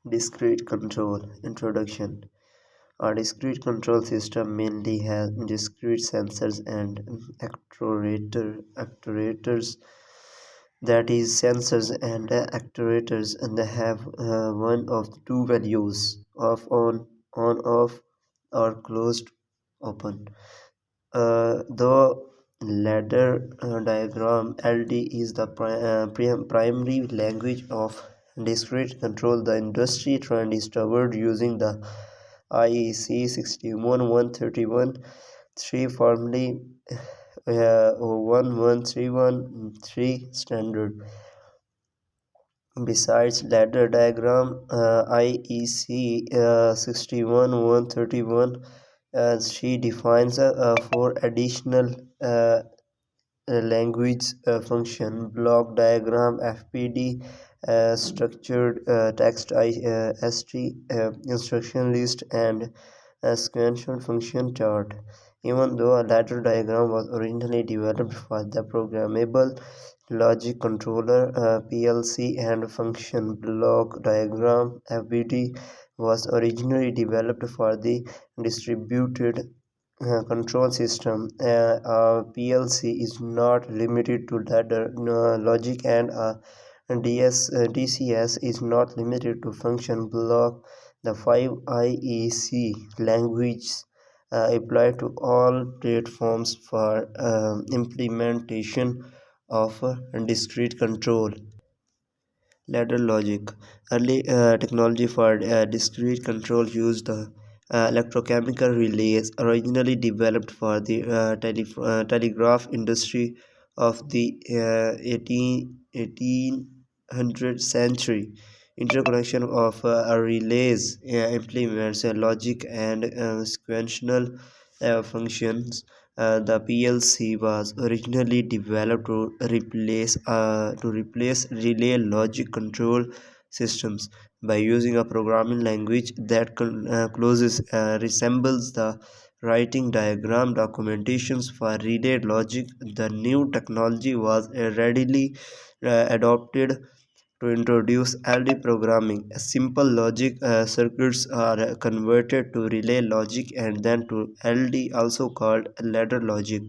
Discrete control. Introduction. A discrete control system mainly has discrete sensors and actuators, that is, sensors and actuators, and they have one of the two values of on, off, or closed, open. The ladder diagram (LD) is the primary language of discrete control. The industry trend is toward using the IEC 61131 3 formerly 11313 standard. Besides ladder diagram, IEC 61131 she defines four additional uh, language function: block diagram (FPD), structured text (ST), instruction list, and a sequential function chart. Even though a ladder diagram was originally developed for the programmable logic controller (PLC), and function block diagram (FBD) was originally developed for the distributed control system. A PLC is not limited to ladder logic, and a DCS is not limited to function block. The five IEC languages apply to all platforms for implementation of discrete control. Ladder logic. Early technology for discrete control used the electrochemical relays originally developed for the telegraph industry of the 1800th century. Interconnection of relays implements logic and sequential functions. The PLC was originally developed to replace relay logic control systems by using a programming language that closes resembles the writing diagram documentations for relay logic. The new technology was readily adopted to introduce LD programming. Simple logic circuits are converted to relay logic and then to LD, also called ladder logic.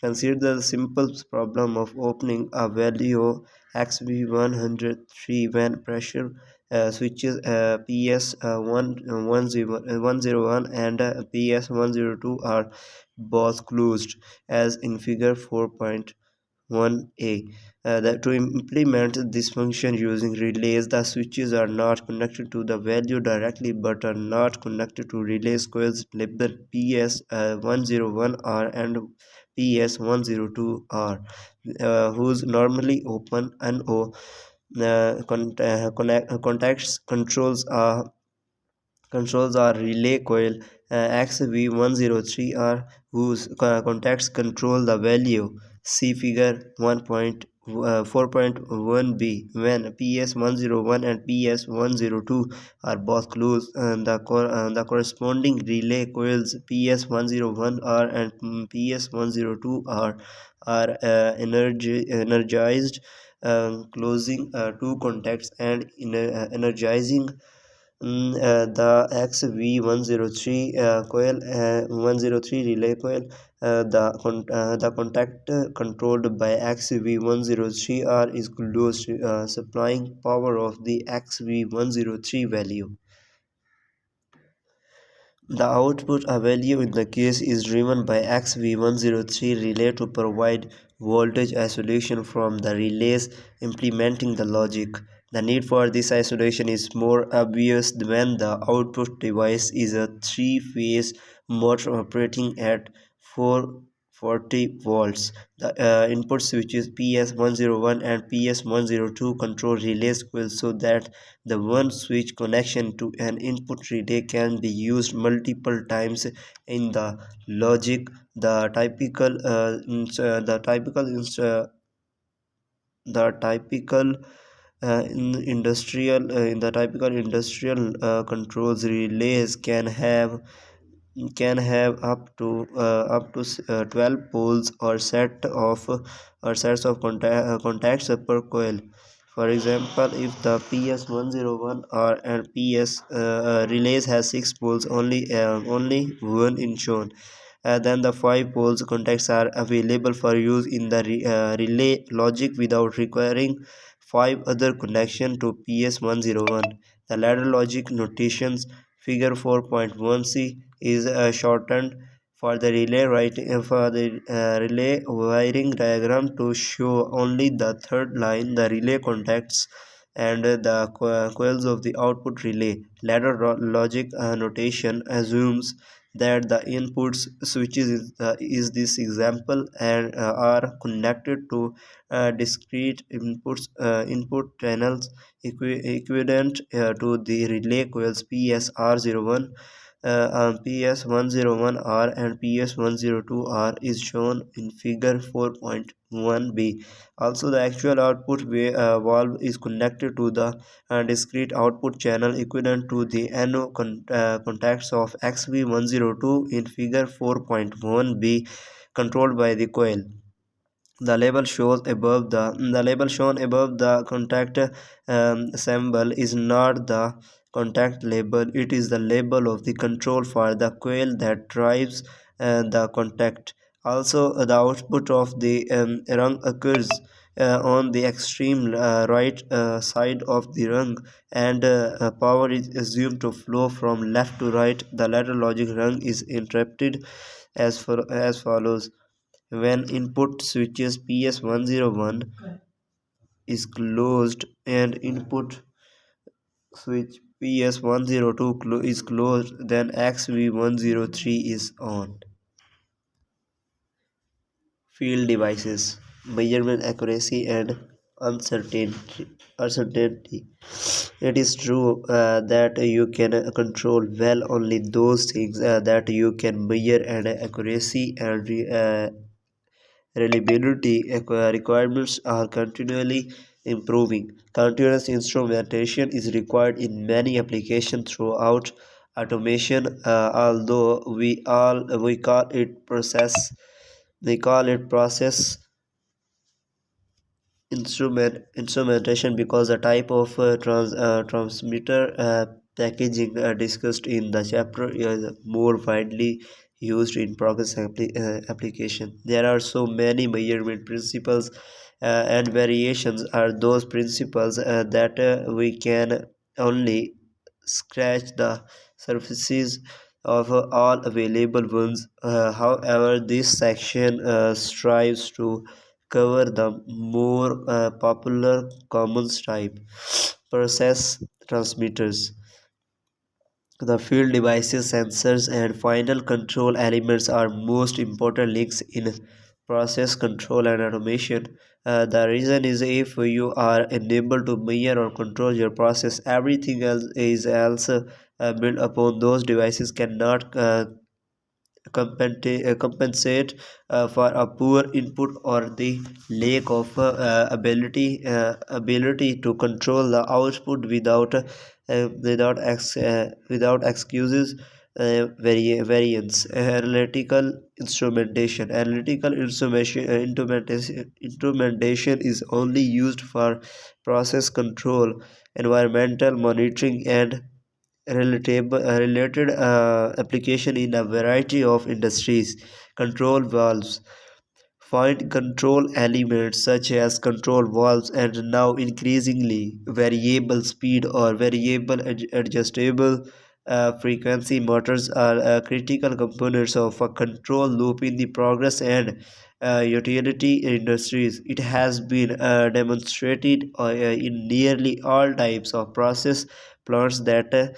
Consider the simple problem of opening a value XV103 when pressure switches PS101 and PS102 are both closed, as in figure 4.1a. That to implement this function using relays, the switches are not connected to the value directly but are not connected to relays coils labeled PS101R and PS102R, whose normally open NO contacts controls are relay coil XV103R, whose contacts control the value. See figure 4.1b. When PS101 and PS102 are both closed, the corresponding relay coils PS101R and PS102R are energized, closing two contacts and energizing the XV103 coil, 103 relay coil. The contact controlled by XV103R is closed, supplying power of the XV103 value. The output value in the case is driven by XV103 relay to provide voltage isolation from the relays implementing the logic. The need for this isolation is more obvious when the output device is a three-phase motor operating at 440 volts. The input switches PS101 and PS102 control relays coils so that the one switch connection to an input relay can be used multiple times in the logic. In the typical industrial controls relays can have up to 12 poles or sets of contacts per coil. For example, if the PS101 or and PS relays has 6 poles, only one is shown. Then the 5 poles contacts are available for use in the relay logic without requiring 5 other connection to PS101. The ladder logic notations figure 4.1c is shortened for the relay wiring diagram to show only the third line, the relay contacts, and the coils of the output relay. Ladder logic notation assumes that the inputs switches is this example and are connected to discrete input channels equivalent to the relay coils PSR01, PS101R and PS102R is shown in figure 4.1b. Also, the actual output valve is connected to the discrete output channel equivalent to the NO contacts of XV102 in figure 4.1b, controlled by the coil. The label shown above the contact symbol is not the contact label. It is the label of the control for the coil that drives the contact. Also, the output of the rung occurs on the extreme right side of the rung, and power is assumed to flow from left to right. The ladder logic rung is interpreted as follows: when input switches PS101 is closed and input switch PS102 is closed, then XV103 is on. Field devices, measurement accuracy and uncertainty. It is true that you can control well only those things that you can measure, and accuracy and reliability requirements are continually improving. Continuous instrumentation is required in many applications throughout automation, although we call it process instrumentation because the type of transmitter packaging discussed in the chapter is more widely used in progress application. There are so many measurement principles and variations are those principles that we can only scratch the surfaces of all available ones. However, this section strives to cover the more popular common type process transmitters. The field devices, sensors, and final control elements are most important links in process control and automation. The reason is if you are unable to measure or control your process, everything else is also built upon those devices cannot compensate for a poor input or the lack of ability to control the output without excuses. Variance. Analytical instrumentation is only used for process control, environmental monitoring, and related application in a variety of industries. Control valves find control elements such as control valves and now increasingly variable speed or variable adjustable frequency motors are critical components of a control loop in the progress and utility industries. It has been demonstrated in nearly all types of process plants that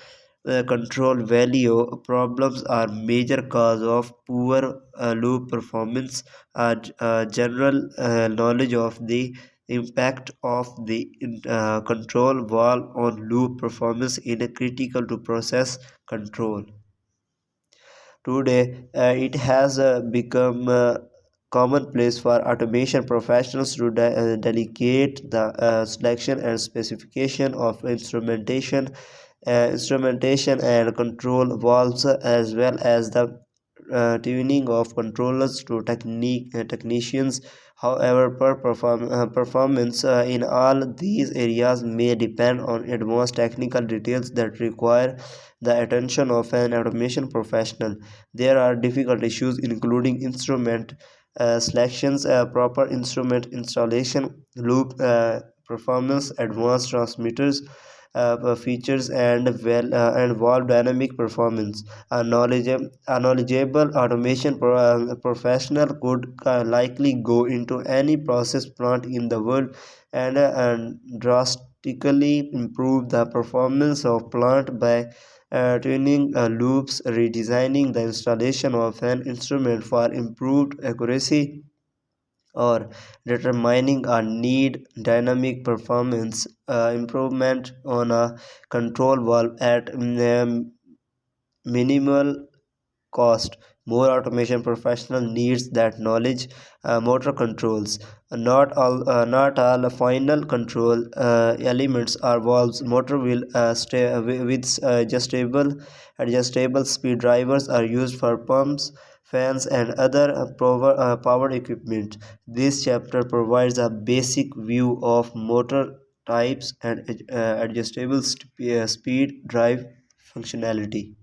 control value problems are major cause of poor loop performance. General knowledge of the impact of the control valve on loop performance is critical to process control. Today, it has become commonplace for automation professionals to delegate the selection and specification of instrumentation and control valves, as well as the tuning of controllers to technicians However, performance in all these areas may depend on advanced technical details that require the attention of an automation professional. There are difficult issues including instrument selections, proper instrument installation, loop performance, advanced transmitters features, and valve dynamic performance. A knowledgeable automation professional could likely go into any process plant in the world and drastically improve the performance of plant by tuning loops, redesigning the installation of an instrument for improved accuracy, or determining a need dynamic performance improvement on a control valve at minimal cost. More automation professional needs that knowledge. Motor controls. Not all final control elements are valves. Motor will stay with adjustable speed drivers are used for pumps, fans, and other power equipment. This chapter provides a basic view of motor types and adjustable speed drive functionality.